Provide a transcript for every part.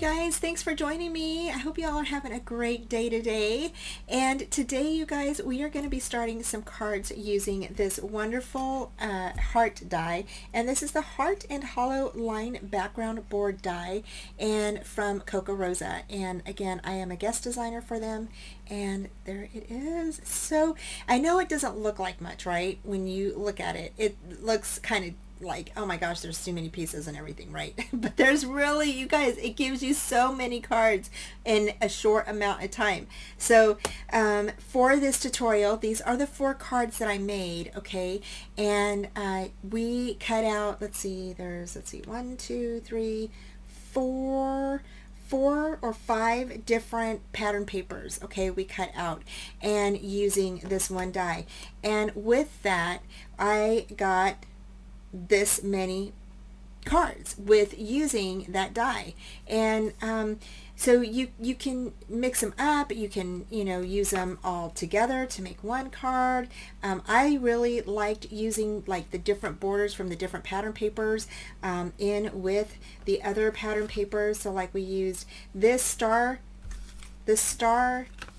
guys, thanks for joining me. I hope you all are having a great day today. And today, you guys, we are going to be starting some cards using this wonderful heart die. And this is the Heart and Hollow Line Background Board die and from Kokorosa. And again, I am a guest designer for them. And there it is. So I know it doesn't look like much, right? When you look at it, it looks kind of like, oh my gosh, there's too many pieces and everything, right? But there's really, you guys, it gives you so many cards in a short amount of time. So for this tutorial, these are the 4 cards that I made, okay? And we cut out, let's see, 1, 2, 3, 4 or 5 different pattern papers, okay, we cut out, and using this one die. And with that, I got this many cards with using that die. And so you can mix them up, you can, you know, use them all together to make one card. I really liked using like the different borders from the different pattern papers in with the other pattern papers. So like we used this star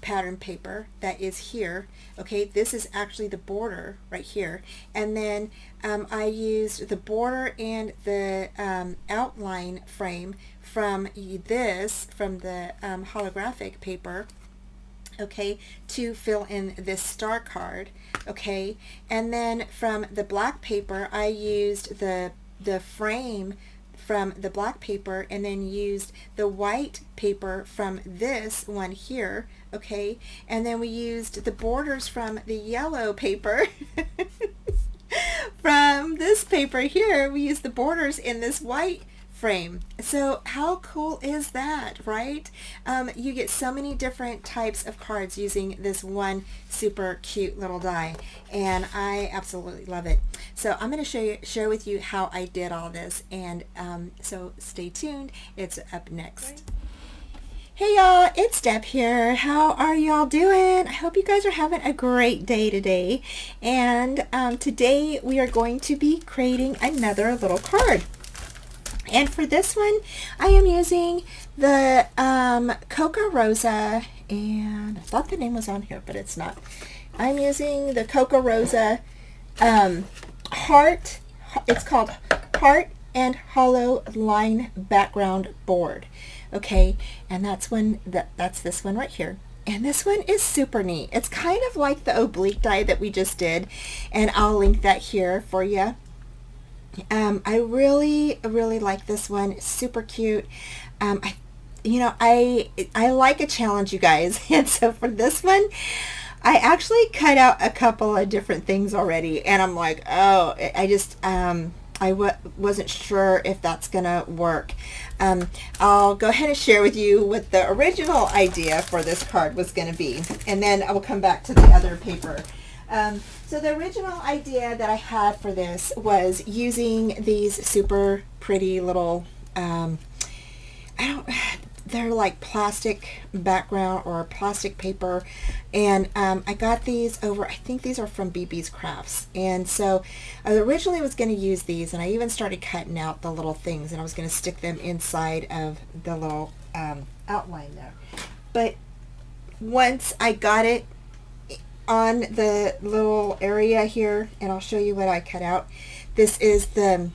pattern paper that is here, okay, this is actually the border right here, and then I used the border and the outline frame from the holographic paper, okay, to fill in this star card, okay, and then from the black paper I used the frame from the black paper and then used the white paper from this one here, okay, and then we used the borders from the yellow paper from this paper here. We used the borders in this white frame. So how cool is that, right? You get so many different types of cards using this one super cute little die, and I absolutely love it. So I'm going to share with you how I did all this, and so stay tuned. It's up next. Hey y'all, it's Deb here. How are y'all doing? I hope you guys are having a great day today. And today we are going to be creating another little card. And for this one, I am using the Kokorosa, and I thought the name was on here, but it's not. I'm using the Kokorosa Heart, it's called Heart and Hollow Line Background Board. Okay, and that's this one right here. And this one is super neat. It's kind of like the oblique die that we just did, and I'll link that here for you. I really like this one. It's super cute. I like a challenge, you guys. And so for this one, I actually cut out a couple of different things already, and I'm like, oh, I wasn't sure if that's gonna work. I'll go ahead and share with you what the original idea for this card was gonna be, and then I will come back to the other paper. So the original idea that I had for this was using these super pretty little, they're like plastic background or plastic paper, and I got these over, I think these are from BB's Crafts, and so I originally was going to use these, and I even started cutting out the little things, and I was going to stick them inside of the little outline there. But once I got it on the little area here, and I'll show you what I cut out. This is the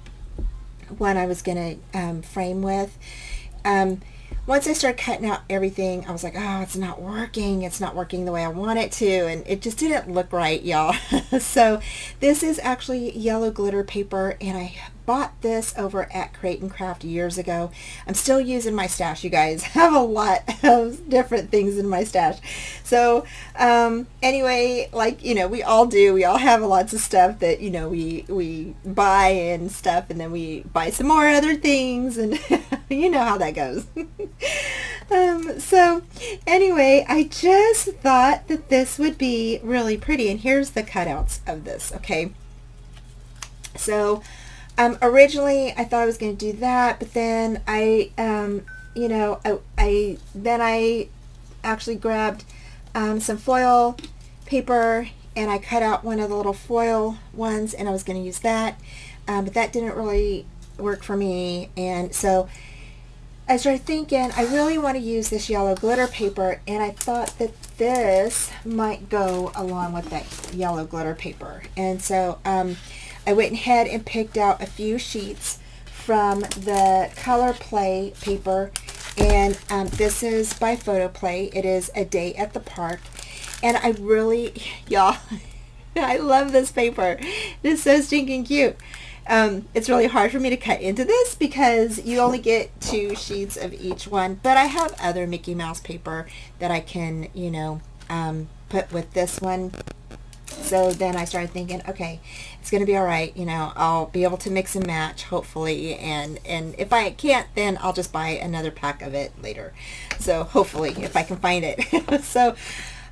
one I was going to frame with. Once I started cutting out everything, I was like, oh, it's not working. It's not working the way I want it to, and it just didn't look right, y'all. So this is actually yellow glitter paper, and I bought this over at Create and Craft years ago. I'm still using my stash, you guys. I have a lot of different things in my stash. So anyway, like, you know, we all do. We all have lots of stuff that, you know, we buy and stuff, and then we buy some more other things, and you know how that goes. So anyway, I just thought that this would be really pretty, and here's the cutouts of this, okay? So originally I thought I was going to do that, but then I actually grabbed some foil paper, and I cut out one of the little foil ones, and I was going to use that, but that didn't really work for me, and so I started thinking I really want to use this yellow glitter paper, and I thought that this might go along with that yellow glitter paper. And so I went ahead and picked out a few sheets from the Color Play paper, and this is by Photo Play. It is A Day at the Park, and I really, y'all, I love this paper. It is so stinking cute. It's really hard for me to cut into this because you only get 2 sheets of each one, but I have other Mickey Mouse paper that I can, you know, put with this one. So then I started thinking, okay, it's going to be all right. You know, I'll be able to mix and match, hopefully, and if I can't, then I'll just buy another pack of it later. So hopefully, if I can find it. So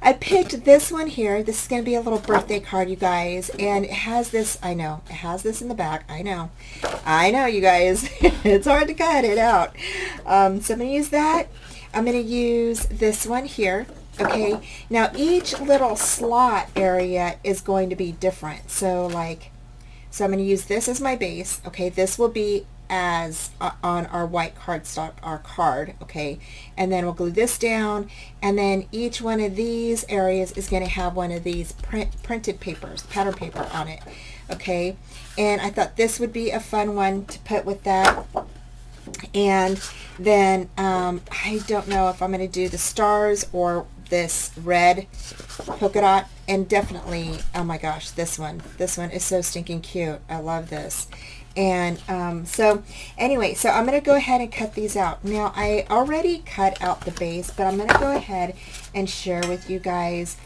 I picked this one here. This is going to be a little birthday card, you guys, and it has this, I know, it has this in the back. I know, you guys. It's hard to cut it out. So I'm going to use that. I'm going to use this one here. Okay, now each little slot area is going to be different. So I'm going to use this as my base. Okay, this will be as on our white cardstock, our card. Okay, and then we'll glue this down, and then each one of these areas is going to have one of these printed papers, pattern paper on it. Okay, and I thought this would be a fun one to put with that. And then I don't know if I'm going to do the stars or this red polka dot, and definitely, oh my gosh, this one is so stinking cute. I love this. And so anyway, so I'm going to go ahead and cut these out. Now I already cut out the base, but I'm going to go ahead and share with you guys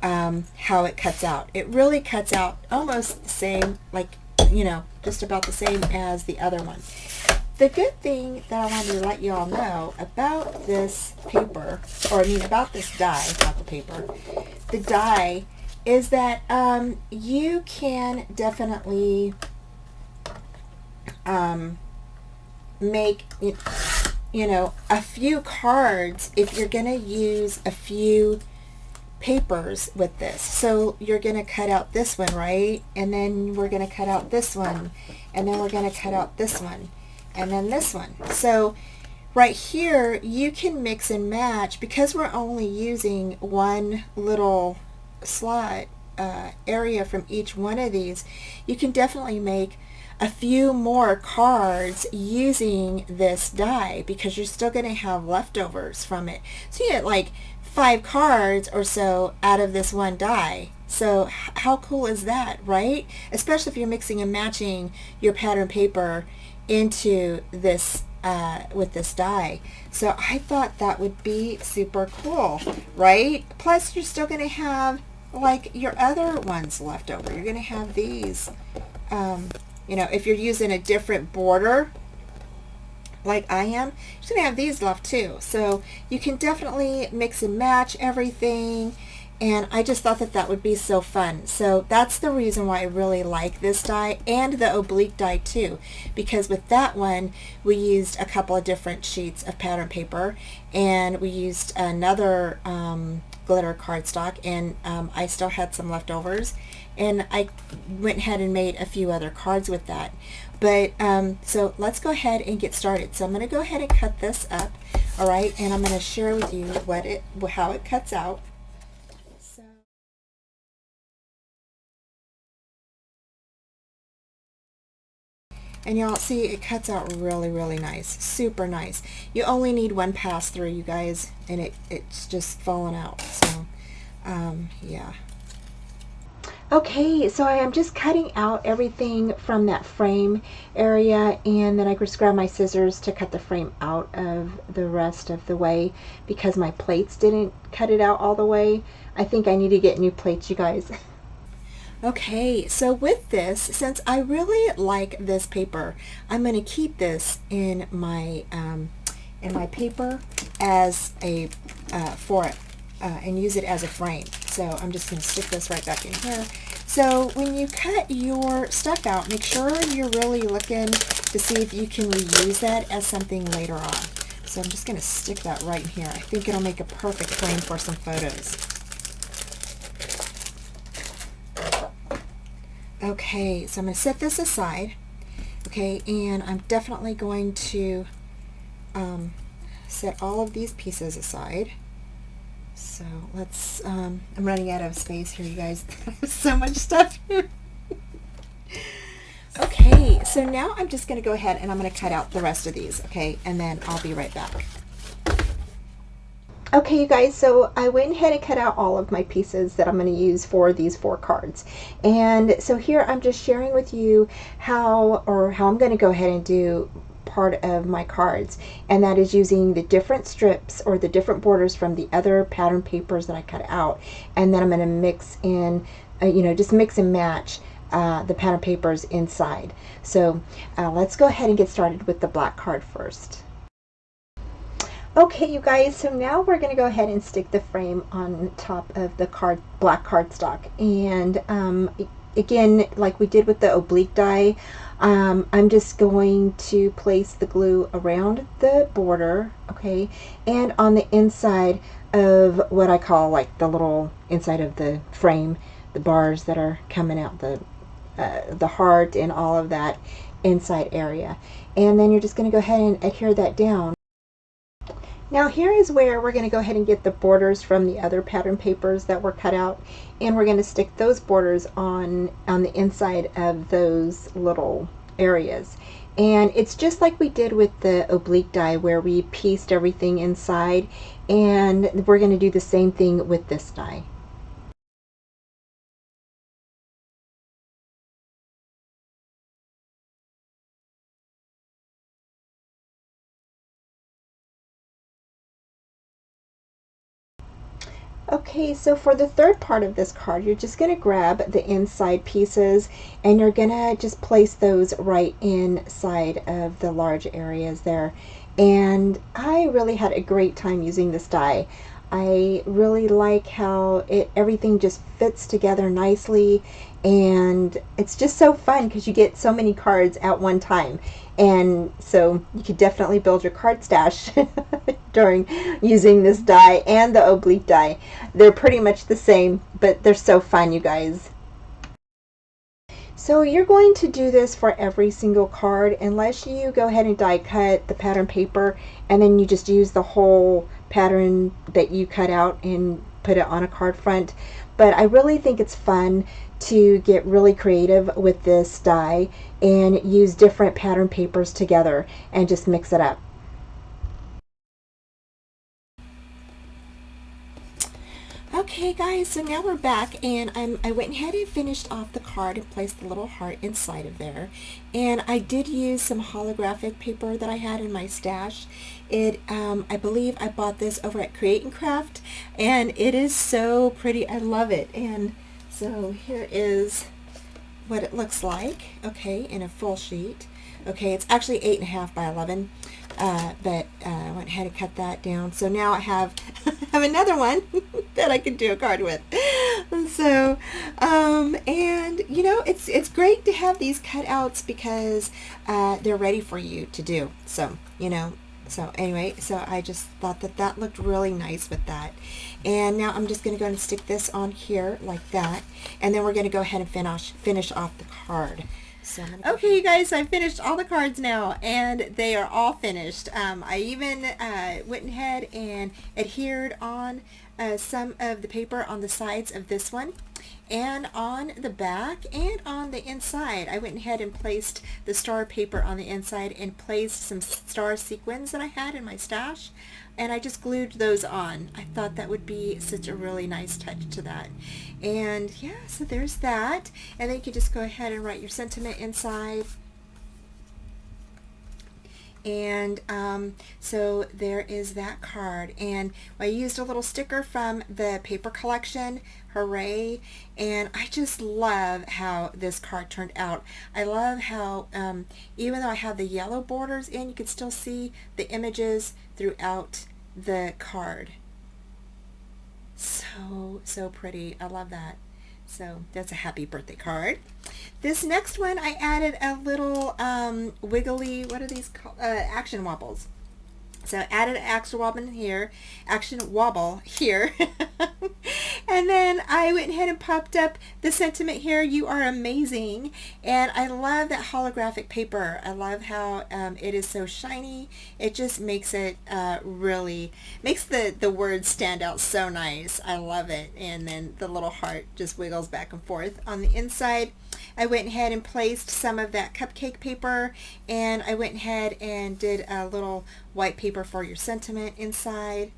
how it cuts out. It really cuts out almost the same, like, you know, just about the same as the other one. The good thing that I wanted to let you all know about this paper, or I mean about this die, not the paper, the die, is that you can definitely make, you know, a few cards if you're going to use a few papers with this. So you're going to cut out this one, right? And then we're going to cut out this one, and then we're going to cut out this one, and then this one. So right here you can mix and match, because we're only using one little slot area from each one of these. You can definitely make a few more cards using this die, because you're still going to have leftovers from it. So you get like 5 cards or so out of this one die. So how cool is that, right? Especially if you're mixing and matching your pattern paper into this with this die. So I thought that would be super cool, right? Plus you're still going to have like your other ones left over. You're going to have these, you know, if you're using a different border like I am, you're going to have these left too. So you can definitely mix and match everything. And I just thought that that would be so fun. So that's the reason why I really like this die, and the oblique die too, because with that one we used a couple of different sheets of pattern paper, and we used another glitter cardstock, and I still had some leftovers, and I went ahead and made a few other cards with that. But so let's go ahead and get started. So I'm going to go ahead and cut this up, all right, and I'm going to share with you how it cuts out. And y'all see it cuts out really nice, super nice. You only need one pass through, you guys, and it's just falling out. So yeah. Okay, so I am just cutting out everything from that frame area, and then I just grab my scissors to cut the frame out of the rest of the way, because my plates didn't cut it out all the way. I think I need to get new plates, you guys. Okay, so with this, since I really like this paper, I'm going to keep this in my paper as a and use it as a frame. So I'm just going to stick this right back in here. So when you cut your stuff out, make sure you're really looking to see if you can reuse that as something later on. So I'm just going to stick that right in here. I think it'll make a perfect frame for some photos. Okay, so I'm going to set this aside, okay, and I'm definitely going to set all of these pieces aside. So let's, I'm running out of space here, you guys. There's so much stuff here. Okay, so now I'm just going to go ahead and I'm going to cut out the rest of these, okay? And then I'll be right back. Okay, you guys, so I went ahead and cut out all of my pieces that I'm going to use for these 4 cards. And so here I'm just sharing with you how I'm going to go ahead and do part of my cards, and that is using the different strips or the different borders from the other pattern papers that I cut out, and then I'm going to mix in, just mix and match the pattern papers inside. So let's go ahead and get started with the black card first. Okay, you guys, so now we're going to go ahead and stick the frame on top of the black cardstock. And again, like we did with the oblique die, I'm just going to place the glue around the border, okay, and on the inside of what I call like the little inside of the frame, the bars that are coming out, the heart and all of that inside area. And then you're just going to go ahead and adhere that down. Now here is where we're going to go ahead and get the borders from the other pattern papers that were cut out, and we're going to stick those borders on the inside of those little areas. And it's just like we did with the oblique die where we pieced everything inside, and we're going to do the same thing with this die. Okay, so for the third part of this card, you're just going to grab the inside pieces and you're going to just place those right inside of the large areas there. And I really had a great time using this die. I really like how everything just fits together nicely, and it's just so fun because you get so many cards at one time. And so you could definitely build your card stash during using this die and the oblique die. They're pretty much the same, but they're so fun, you guys. So you're going to do this for every single card unless you go ahead and die cut the pattern paper and then you just use the whole pattern that you cut out and put it on a card front. But I really think it's fun to get really creative with this die and use different pattern papers together and just mix it up. Okay guys, so now we're back, and I went ahead and finished off the card and placed the little heart inside of there. And I did use some holographic paper that I had in my stash. I believe I bought this over at Create and Craft, and it is so pretty. I love it. And so here is what it looks like, okay, in a full sheet. Okay, it's actually 8.5 by 11, but I went ahead and cut that down. So now I have another one that I can do a card with. So, and you know, it's great to have these cutouts because they're ready for you to do. So, you know, so anyway, so I just thought that that looked really nice with that. And now I'm just going to go and stick this on here like that, and then we're going to go ahead and finish off the card. So okay, you guys, I finished all the cards now, and they are all finished. I even went ahead and adhered on some of the paper on the sides of this one, and on the back, and on the inside. I went ahead and placed the star paper on the inside and placed some star sequins that I had in my stash, and I just glued those on. I thought that would be such a really nice touch to that. And yeah, so there's that. And then you can just go ahead and write your sentiment inside. And so there is that card. And I used a little sticker from the paper collection, hooray. And I just love how this card turned out. I love how even though I have the yellow borders in, you can still see the images throughout the card. So pretty. I love that. So that's a happy birthday card. This next one, I added a little wiggly, what are these called? Action wobbles. So I added an action wobble here, And then I went ahead and popped up the sentiment here, "You are amazing." And I love that holographic paper. I love how it is so shiny. It just makes it really, makes the words stand out so nice. I love it. And then the little heart just wiggles back and forth. On the inside, I went ahead and placed some of that cupcake paper, and I went ahead and did a little white paper for your sentiment inside.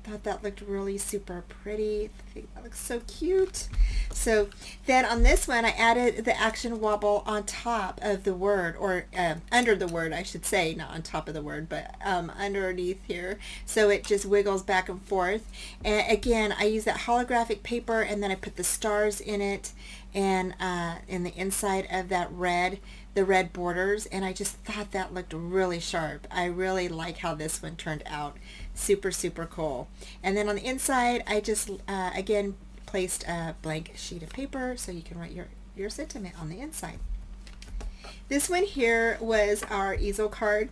Thought that looked really super pretty. I think that looks so cute. So then on this one, I added the action wobble on top of the word, or under the word, I should say, not on top of the word, but underneath here. So it just wiggles back and forth. And again, I use that holographic paper, and then I put the stars in it, and in the inside of that red, the red borders, and I just thought that looked really sharp. I really like how this one turned out. Super, super cool. And then on the inside, I just again placed a blank sheet of paper so you can write your sentiment on the inside. This one here was our easel card.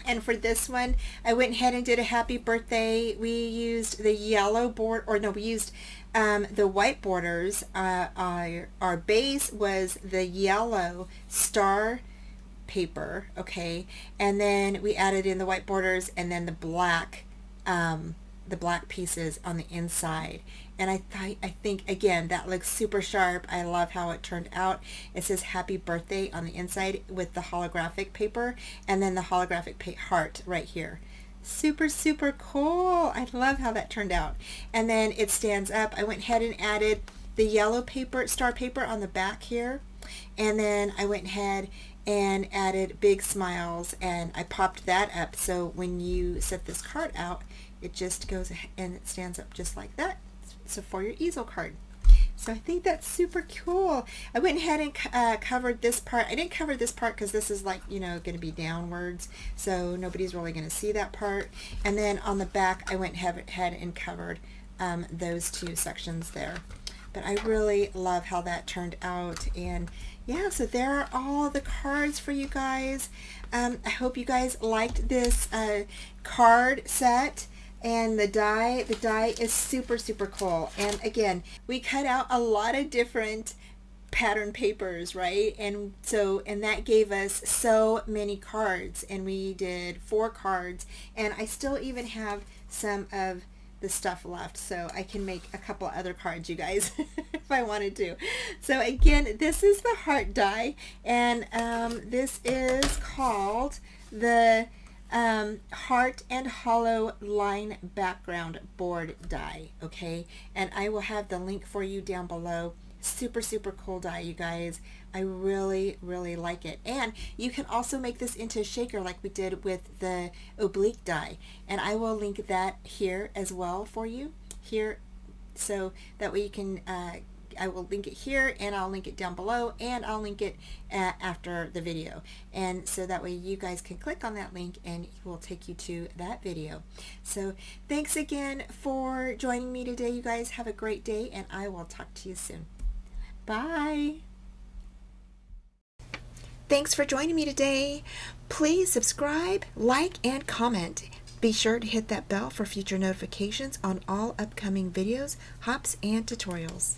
And for this one, I went ahead and did a happy birthday. We used the yellow board, or no, we used the white borders. Our base was the yellow star paper, okay, and then we added in the white borders, and then the black pieces on the inside. And I think again that looks super sharp. I love how it turned out. It says happy birthday on the inside with the holographic paper, and then the holographic heart right here. Super, super cool. I love how that turned out. And then it stands up. I went ahead and added the yellow paper, star paper on the back here, and then I went ahead and added big smiles, and I popped that up so when you set this card out, it just goes and it stands up just like that. So for your easel card. So I think that's super cool. I went ahead and covered this part. I didn't cover this part because this is like, you know, going to be downwards, so nobody's really going to see that part. And then on the back, I went ahead and covered those two sections there. But I really love how that turned out. And yeah, so there are all the cards for you guys. I hope you guys liked this card set. And the die is super, super cool. And again, we cut out a lot of different pattern papers, right? And that gave us so many cards, and we did 4 cards, and I still even have some of the stuff left, so I can make a couple other cards, you guys, if I wanted to. So again, this is the heart die, and this is called the heart and hollow line background board die, okay? And I will have the link for you down below. Super, super cool die, you guys. I really, really like it. And you can also make this into a shaker like we did with the oblique die. And I will link that here as well for you, here, so that way you can I will link it here, and I'll link it down below, and I'll link it after the video, and so that way you guys can click on that link and it will take you to that video. So thanks again for joining me today, you guys. Have a great day, and I will talk to you soon. Bye. Thanks for joining me today. Please subscribe, like, and comment. Be sure to hit that bell for future notifications on all upcoming videos, hops, and tutorials.